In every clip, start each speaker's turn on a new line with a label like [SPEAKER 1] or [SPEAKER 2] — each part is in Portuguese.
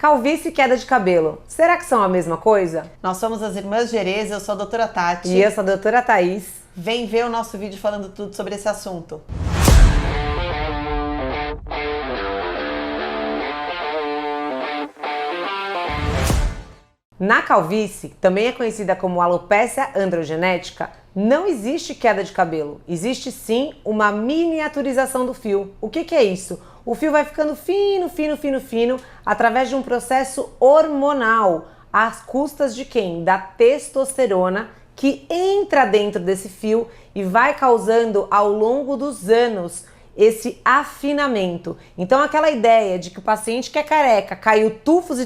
[SPEAKER 1] Calvície e queda de cabelo, será que são a mesma coisa?
[SPEAKER 2] Nós somos as Irmãs Gerês, eu sou a doutora Tati.
[SPEAKER 1] E eu sou a doutora Thaís.
[SPEAKER 2] Vem ver o nosso vídeo falando tudo sobre esse assunto.
[SPEAKER 1] Na calvície, também é conhecida como alopécia androgenética, não existe queda de cabelo. Existe sim uma miniaturização do fio. O que é isso? O fio vai ficando fino, através de um processo hormonal, às custas de quem? Da testosterona, que entra dentro desse fio e vai causando ao longo dos anos esse afinamento. Então aquela ideia de que o paciente que é careca caiu tufos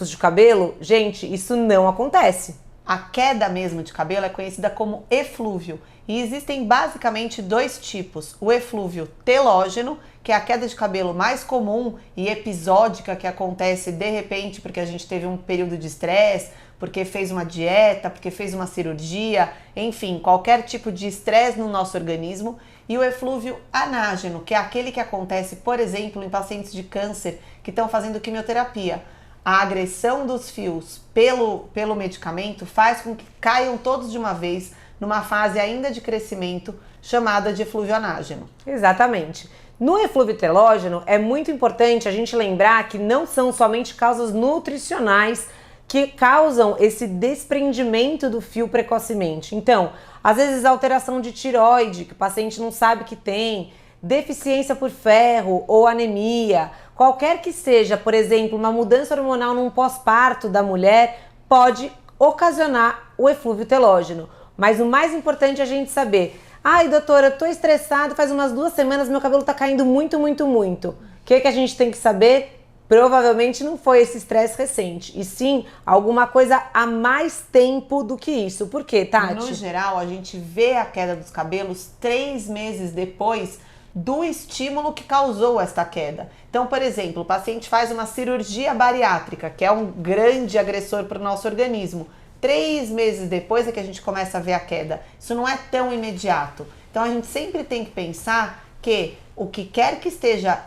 [SPEAKER 1] de cabelo, gente, isso não acontece.
[SPEAKER 2] A queda mesmo de cabelo é conhecida como eflúvio e existem basicamente dois tipos. O eflúvio telógeno, que é a queda de cabelo mais comum e episódica que acontece de repente porque a gente teve um período de estresse, porque fez uma dieta, porque fez uma cirurgia, enfim, qualquer tipo de estresse no nosso organismo. E o eflúvio anágeno, que é aquele que acontece, por exemplo, em pacientes de câncer que estão fazendo quimioterapia. A agressão dos fios pelo medicamento faz com que caiam todos de uma vez numa fase ainda de crescimento chamada de eflúvio anágeno.
[SPEAKER 1] Exatamente. No eflúvio telógeno é muito importante a gente lembrar que não são somente causas nutricionais que causam esse desprendimento do fio precocemente. Então, às vezes alteração de tireoide, que o paciente não sabe que tem, deficiência por ferro ou anemia, qualquer que seja, por exemplo, uma mudança hormonal num pós-parto da mulher, pode ocasionar o eflúvio telógeno. Mas o mais importante é a gente saber, ai doutora, eu tô estressado, faz umas 2 semanas meu cabelo tá caindo muito. O que a gente tem que saber? Provavelmente não foi esse estresse recente, e sim alguma coisa há mais tempo do que isso. Por quê, Tati?
[SPEAKER 2] No geral, a gente vê a queda dos cabelos 3 meses depois do estímulo que causou esta queda. Então, por exemplo, o paciente faz uma cirurgia bariátrica, que é um grande agressor para o nosso organismo. 3 meses depois é que a gente começa a ver a queda. Isso não é tão imediato. Então, a gente sempre tem que pensar que o que quer que esteja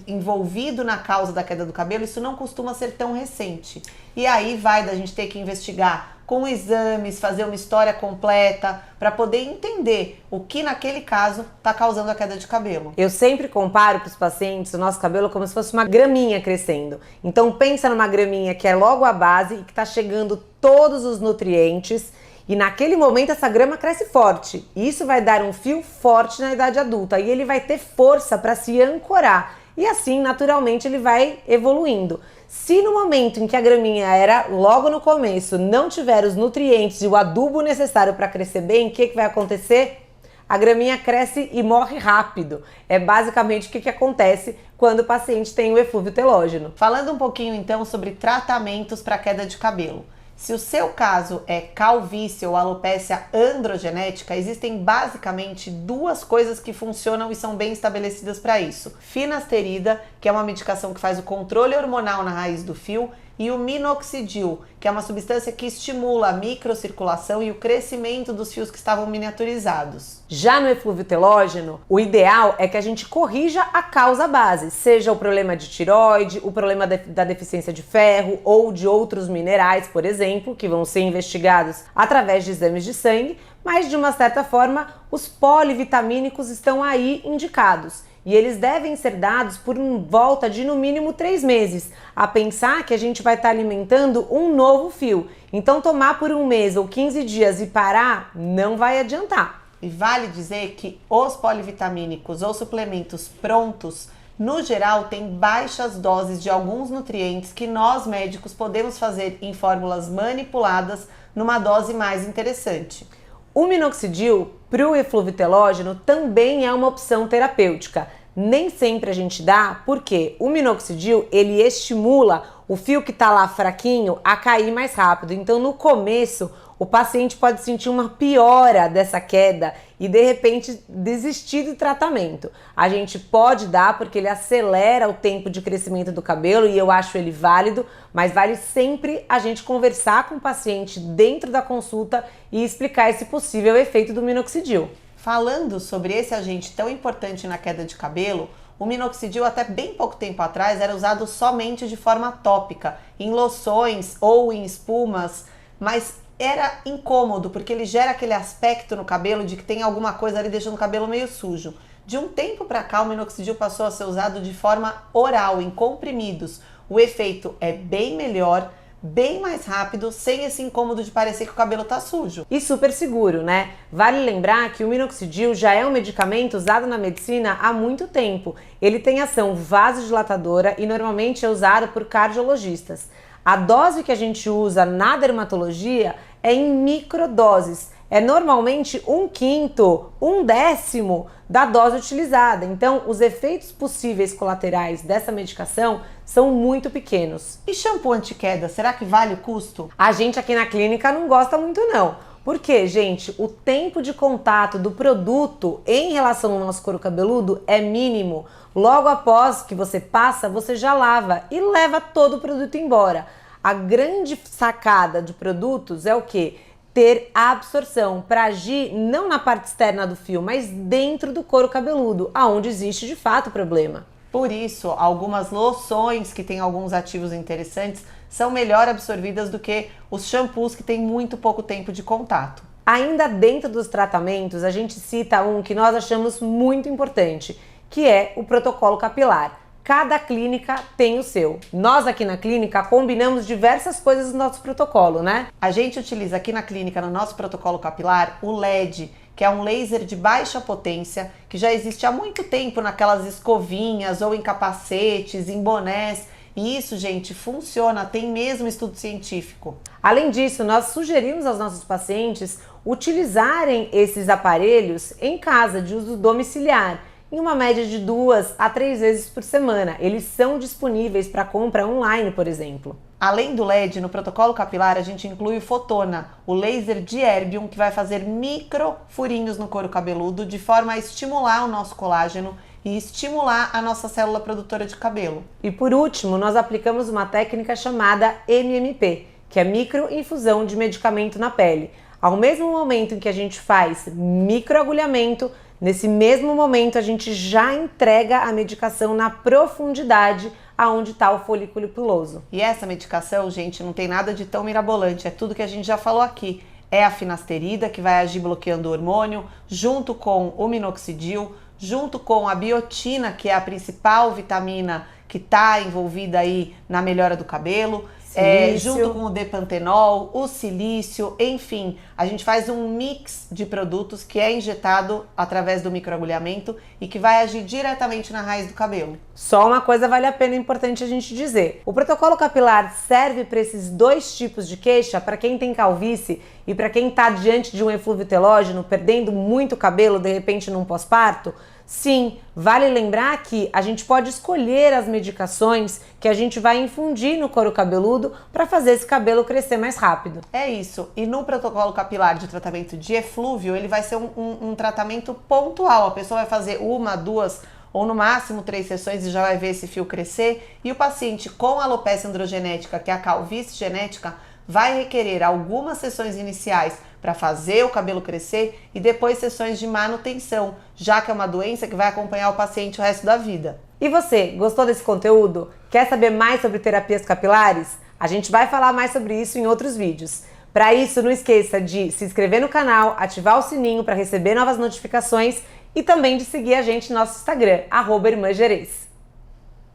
[SPEAKER 2] envolvido na causa da queda do cabelo, isso não costuma ser tão recente. E aí vai da gente ter que investigar com exames, fazer uma história completa para poder entender o que naquele caso está causando a queda de cabelo.
[SPEAKER 1] Eu sempre comparo para os pacientes o nosso cabelo como se fosse uma graminha crescendo. Então pensa numa graminha que é logo a base e que está chegando todos os nutrientes. E naquele momento essa grama cresce forte. Isso vai dar um fio forte na idade adulta e ele vai ter força para se ancorar. E assim, naturalmente, ele vai evoluindo. Se no momento em que a graminha era logo no começo, não tiver os nutrientes e o adubo necessário para crescer bem, o que vai acontecer? A graminha cresce e morre rápido. É basicamente o que acontece quando o paciente tem o eflúvio telógeno.
[SPEAKER 2] Falando um pouquinho então sobre tratamentos para queda de cabelo. Se o seu caso é calvície ou alopécia androgenética, existem basicamente 2 coisas que funcionam e são bem estabelecidas para isso. Finasterida, que é uma medicação que faz o controle hormonal na raiz do fio, e o minoxidil, que é uma substância que estimula a microcirculação e o crescimento dos fios que estavam miniaturizados.
[SPEAKER 1] Já no eflúvio telógeno, o ideal é que a gente corrija a causa base, seja o problema de tireoide, o problema da deficiência de ferro ou de outros minerais, por exemplo, que vão ser investigados através de exames de sangue, mas de uma certa forma os polivitamínicos estão aí indicados. E eles devem ser dados por volta de no mínimo 3 meses, a pensar que a gente vai estar alimentando um novo fio. Então tomar por 1 mês ou 15 dias e parar não vai adiantar.
[SPEAKER 2] E vale dizer que os polivitamínicos ou suplementos prontos, no geral, têm baixas doses de alguns nutrientes que nós médicos podemos fazer em fórmulas manipuladas numa dose mais interessante.
[SPEAKER 1] O minoxidil para o eflúvio telógeno também é uma opção terapêutica. Nem sempre a gente dá, porque o minoxidil ele estimula o fio que está lá fraquinho a cair mais rápido. Então no começo o paciente pode sentir uma piora dessa queda e de repente desistir do tratamento. A gente pode dar porque ele acelera o tempo de crescimento do cabelo e eu acho ele válido, mas vale sempre a gente conversar com o paciente dentro da consulta e explicar esse possível efeito do minoxidil.
[SPEAKER 2] Falando sobre esse agente tão importante na queda de cabelo, o minoxidil até bem pouco tempo atrás era usado somente de forma tópica, em loções ou em espumas, mas era incômodo porque ele gera aquele aspecto no cabelo de que tem alguma coisa ali deixando o cabelo meio sujo. De um tempo para cá, o minoxidil passou a ser usado de forma oral, em comprimidos. O efeito é bem melhor, bem mais rápido, sem esse incômodo de parecer que o cabelo tá sujo.
[SPEAKER 1] E super seguro, né? Vale lembrar que o minoxidil já é um medicamento usado na medicina há muito tempo. Ele tem ação vasodilatadora e normalmente é usado por cardiologistas. A dose que a gente usa na dermatologia é em microdoses. É normalmente 1/5, 1/10 da dose utilizada. Então, os efeitos possíveis colaterais dessa medicação são muito pequenos.
[SPEAKER 2] E shampoo anti-queda, será que vale o custo?
[SPEAKER 1] A gente aqui na clínica não gosta muito não. Porque, gente, o tempo de contato do produto em relação ao nosso couro cabeludo é mínimo. Logo após que você passa, você já lava e leva todo o produto embora. A grande sacada de produtos é o quê? Ter a absorção para agir não na parte externa do fio, mas dentro do couro cabeludo, aonde existe de fato o problema.
[SPEAKER 2] Por isso, algumas loções que têm alguns ativos interessantes são melhor absorvidas do que os shampoos que têm muito pouco tempo de contato.
[SPEAKER 1] Ainda dentro dos tratamentos, a gente cita um que nós achamos muito importante, que é o protocolo capilar. Cada clínica tem o seu. Nós aqui na clínica combinamos diversas coisas no nosso protocolo, né?
[SPEAKER 2] A gente utiliza aqui na clínica, no nosso protocolo capilar, o LED, que é um laser de baixa potência, que já existe há muito tempo naquelas escovinhas ou em capacetes, em bonés. E isso, gente, funciona, tem mesmo estudo científico.
[SPEAKER 1] Além disso, nós sugerimos aos nossos pacientes utilizarem esses aparelhos em casa, de uso domiciliar, em uma média de 2 a 3 vezes por semana. Eles são disponíveis para compra online, por exemplo.
[SPEAKER 2] Além do LED, no protocolo capilar, a gente inclui o Fotona, o laser de erbium, que vai fazer micro furinhos no couro cabeludo, de forma a estimular o nosso colágeno e estimular a nossa célula produtora de cabelo.
[SPEAKER 1] E por último, nós aplicamos uma técnica chamada MMP, que é microinfusão de medicamento na pele. Ao mesmo momento em que a gente faz microagulhamento, nesse mesmo momento a gente já entrega a medicação na profundidade aonde está o folículo piloso.
[SPEAKER 2] E essa medicação, gente, não tem nada de tão mirabolante, é tudo que a gente já falou aqui. É a finasterida, que vai agir bloqueando o hormônio, junto com o minoxidil, junto com a biotina, que é a principal vitamina que está envolvida aí na melhora do cabelo, junto com o depantenol, o silício, enfim, a gente faz um mix de produtos que é injetado através do microagulhamento e que vai agir diretamente na raiz do cabelo.
[SPEAKER 1] Só uma coisa vale a pena, importante a gente dizer. O protocolo capilar serve para esses dois tipos de queixa, para quem tem calvície e para quem está diante de um eflúvio telógeno, perdendo muito cabelo de repente num pós-parto. Sim, vale lembrar que a gente pode escolher as medicações que a gente vai infundir no couro cabeludo para fazer esse cabelo crescer mais rápido.
[SPEAKER 2] É isso. E no protocolo capilar de tratamento de eflúvio, ele vai ser um tratamento pontual. A pessoa vai fazer 1, 2 ou no máximo 3 sessões e já vai ver esse fio crescer. E o paciente com alopecia androgenética, que é a calvície genética, vai requerer algumas sessões iniciais para fazer o cabelo crescer e depois sessões de manutenção, já que é uma doença que vai acompanhar o paciente o resto da vida.
[SPEAKER 1] E você, gostou desse conteúdo? Quer saber mais sobre terapias capilares? A gente vai falar mais sobre isso em outros vídeos. Para isso, não esqueça de se inscrever no canal, ativar o sininho para receber novas notificações e também de seguir a gente no nosso Instagram, @irmãgerês.